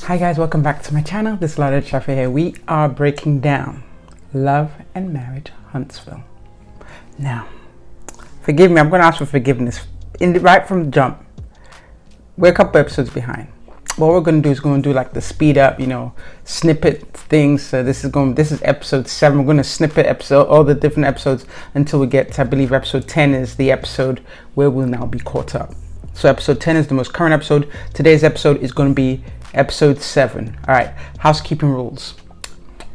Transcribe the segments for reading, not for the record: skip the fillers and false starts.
Hi guys, welcome back to my channel. This is LolaAjisafe here. We are breaking down Love and Marriage Huntsville. Now, forgive me, I'm going to ask for forgiveness right from the jump. We're a couple episodes behind. What we're going to do is going to do like the speed up, snippet things. So this is episode 7. We're going to snippet all the different episodes until we get to, I believe episode 10 is the episode where we'll now be caught up. So episode 10 is the most current episode. Today's episode is going to be episode 7. All right, housekeeping rules.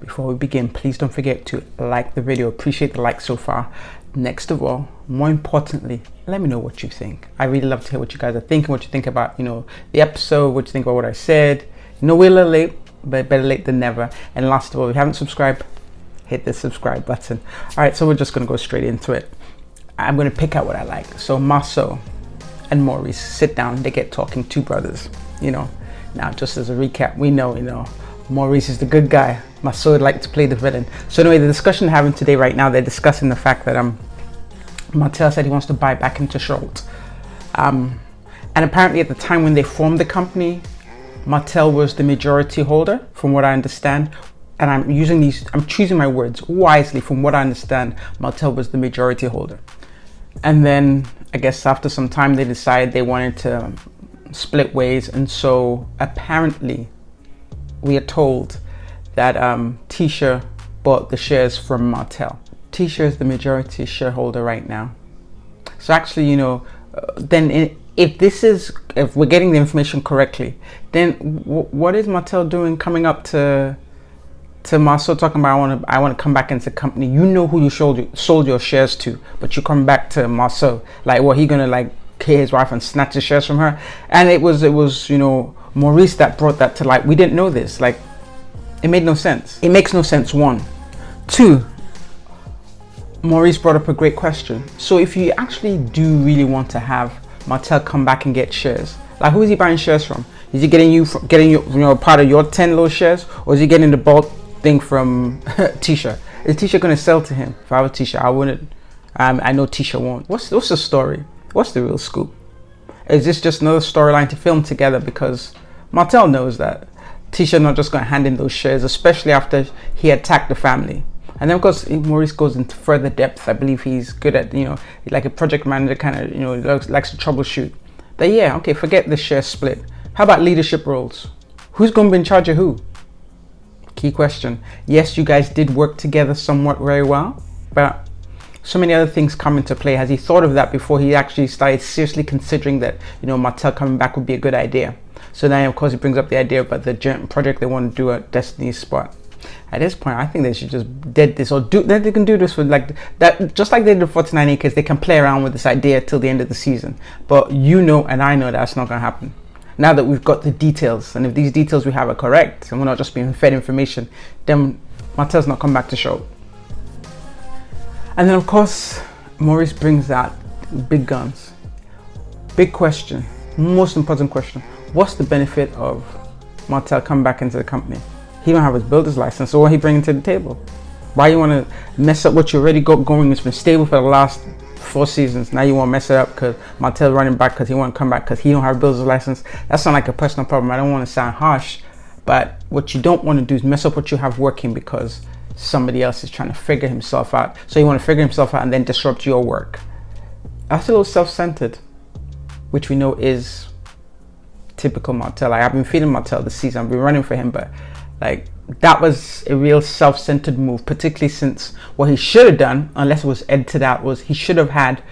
Before we begin, please don't forget to like the video. Appreciate the like so far. Next of all, more importantly, let me know what you think. I really love to hear what you guys are thinking, what you think about, the episode, what you think about what I said. We're a little late, but better late than never. And last of all, if you haven't subscribed, hit the subscribe button. All right, so we're just going to go straight into it. I'm going to pick out what I like. So Marcel and Maurice sit down, they get talking, two brothers, Now, just as a recap, we know, Maurice is the good guy. Marcel would like to play the villain. So anyway, the discussion they're having today right now, they're discussing the fact that Martell said he wants to buy back into Schultz. And apparently at the time when they formed the company, Martell was the majority holder, from what I understand. And I'm choosing my words wisely. From what I understand, Martell was the majority holder. And then I guess after some time, they decided they wanted to split ways, and so apparently we are told that Tisha bought the shares from Martell. Tisha is the majority shareholder right now. So actually, then if we're getting the information correctly, then what is Martell doing coming up to Marcel talking about I want to come back into the company? You know who you sold your shares to, but you come back to Marcel. Like, what, he gonna kill his wife and snatch the shares from her? And it was Maurice that brought that to light. We didn't know this. It made no sense. It makes no sense. 1, 2. Maurice brought up a great question. So if you actually do really want to have Martell come back and get shares, who is he buying shares from? Is he getting your part of your 10 little shares, or is he getting the bulk thing from Tisha? Is Tisha going to sell to him? If I were Tisha, I wouldn't. I know Tisha won't. What's the story? What's the real scoop? Is this just another storyline to film together? Because Martell knows that Tisha not just going to hand in those shares, especially after he attacked the family. And then of course Maurice goes into further depth. I believe he's good at, like a project manager kind of, likes to troubleshoot. But yeah, okay, forget the share split. How about leadership roles? Who's going to be in charge of who? Key question. Yes, you guys did work together somewhat very well, but so many other things come into play. Has he thought of that before he actually started seriously considering that, Martell coming back would be a good idea? So then, of course, he brings up the idea about the joint project they want to do at Destiny's Spot. At this point, I think they should just dead this, or they can do this with that, just like they did 49 Acres. They can play around with this idea till the end of the season. But and I know that's not going to happen. Now that we've got the details, and if these details we have are correct, and we're not just being fed information, then Martell's not come back to show. And then, of course, Maurice brings out big guns. Big question, most important question. What's the benefit of Martell coming back into the company? He don't have his builder's license, so what he bringing to the table? Why you want to mess up what you already got going? It's been stable for the last 4 seasons. Now you want to mess it up because Martell running back because he want to come back because he don't have a builder's license. That's not like a personal problem. I don't want to sound harsh, but what you don't want to do is mess up what you have working because somebody else is trying to figure himself out. So you want to figure himself out and then disrupt your work. That's a little self-centered, which we know is typical Martell. I've been feeding Martell this season. I've been running for him, but that was a real self-centered move, particularly since what he should have done, unless it was edited out, was he should have had,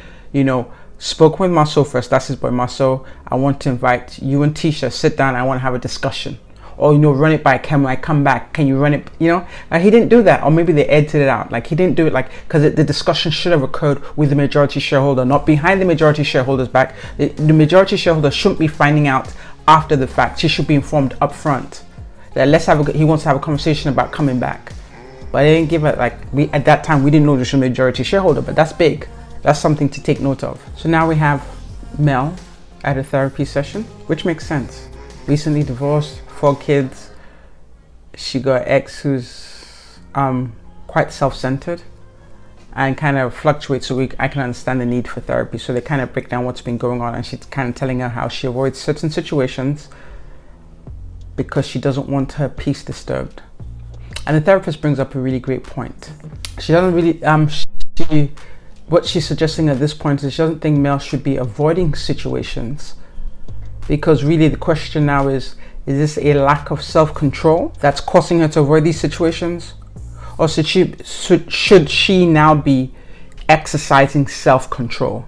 spoken with Marcel first. That's his boy Marcel. I want to invite you and Tisha, sit down. I want to have a discussion. Or, run it by Cam when I come back. Can you run it? He didn't do that. Or maybe they edited it out. He didn't do it because the discussion should have occurred with the majority shareholder, not behind the majority shareholder's back. The majority shareholder shouldn't be finding out after the fact. She should be informed up front that he wants to have a conversation about coming back. But they didn't give it, at that time, we didn't know this was a majority shareholder, but that's big. That's something to take note of. So now we have Mel at a therapy session, which makes sense. Recently divorced, 4 kids. She got an ex who's quite self-centered and kind of fluctuates, so I can understand the need for therapy. So they kind of break down what's been going on, and she's kind of telling her how she avoids certain situations because she doesn't want her peace disturbed. And the therapist brings up a really great point. She doesn't really, what she's suggesting at this point is she doesn't think Mel should be avoiding situations, because really the question now is this a lack of self-control that's causing her to avoid these situations? Or should she now be exercising self-control?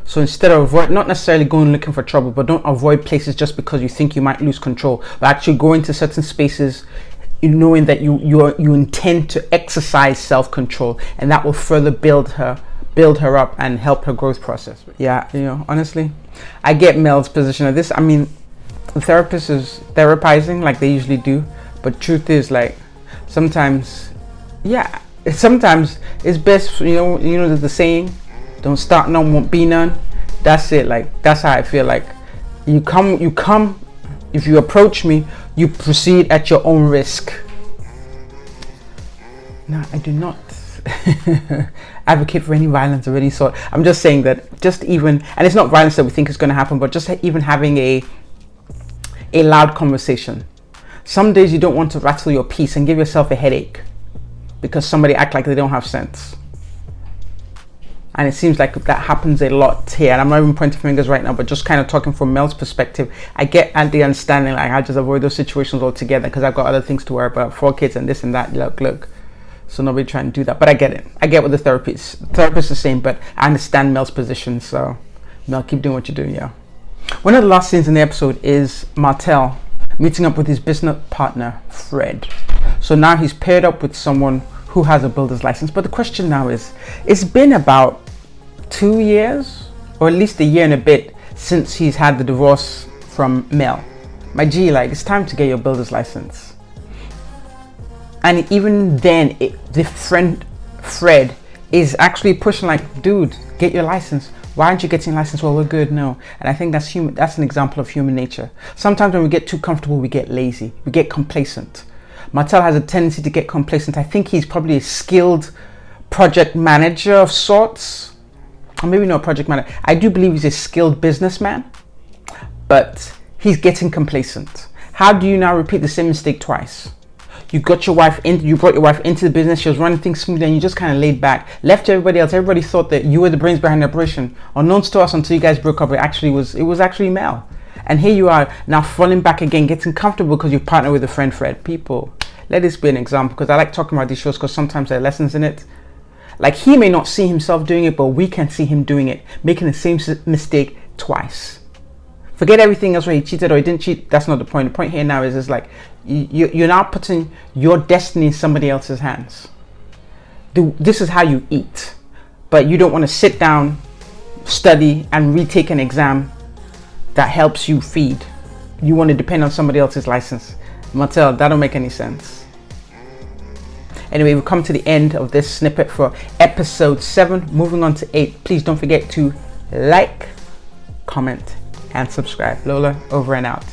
So instead of not necessarily going looking for trouble, but don't avoid places just because you think you might lose control, but actually go into certain spaces knowing that you intend to exercise self-control, and that will further build her up and help her growth process. Yeah, honestly, I get Mel's position of this. I mean, the therapist is therapizing like they usually do, but truth is, like, sometimes it's best, there's the saying, don't start none, won't be none. That's it. Like, that's how I feel. Like, you come, if you approach me, you proceed at your own risk. No, I do not advocate for any violence of any sort. I'm just saying that and it's not violence that we think is going to happen, but just even having a loud conversation. Some days you don't want to rattle your peace and give yourself a headache because somebody act like they don't have sense. And it seems like that happens a lot here. And I'm not even pointing fingers right now, but just kind of talking from Mel's perspective. I get at the understanding, like, I just avoid those situations altogether because I've got other things to worry about, 4 kids and this and that. Look. So nobody trying to do that. But I get it. I get what the therapist is saying, but I understand Mel's position. So Mel, keep doing what you're doing, yeah. One of the last scenes in the episode is Martell meeting up with his business partner, Fred. So now he's paired up with someone who has a builder's license. But the question now is, it's been about 2 years, or at least a year and a bit, since he's had the divorce from Mel. My G, like, it's time to get your builder's license. And even then, the friend Fred is actually pushing, like, dude, get your license. Why aren't you getting a license? Well, we're good. No. And I think that's an example of human nature. Sometimes when we get too comfortable, we get lazy, we get complacent. Martell has a tendency to get complacent. I think he's probably a skilled project manager of sorts, or maybe not project manager. I do believe he's a skilled businessman, but he's getting complacent. How do you now repeat the same mistake twice? You brought your wife into the business, she was running things smoothly, and you just kind of laid back, left everybody else. Everybody thought that you were the brains behind the operation. Unknowns to us, until you guys broke up, it was actually Mel. And here you are now falling back again, getting comfortable because you partner with a friend, Fred. People, let this be an example, because I like talking about these shows because sometimes there are lessons in it. Like, he may not see himself doing it, but we can see him doing it, making the same mistake twice. Forget everything else where he cheated or he didn't cheat. That's not the point. The point here now is like, you're now putting your destiny in somebody else's hands. This is how you eat, but you don't want to sit down, study, and retake an exam that helps you feed. You want to depend on somebody else's license. Martell, that don't make any sense. Anyway, we've come to the end of this snippet for episode 7. Moving on to 8. Please don't forget to like, comment, and subscribe. Lola, over and out.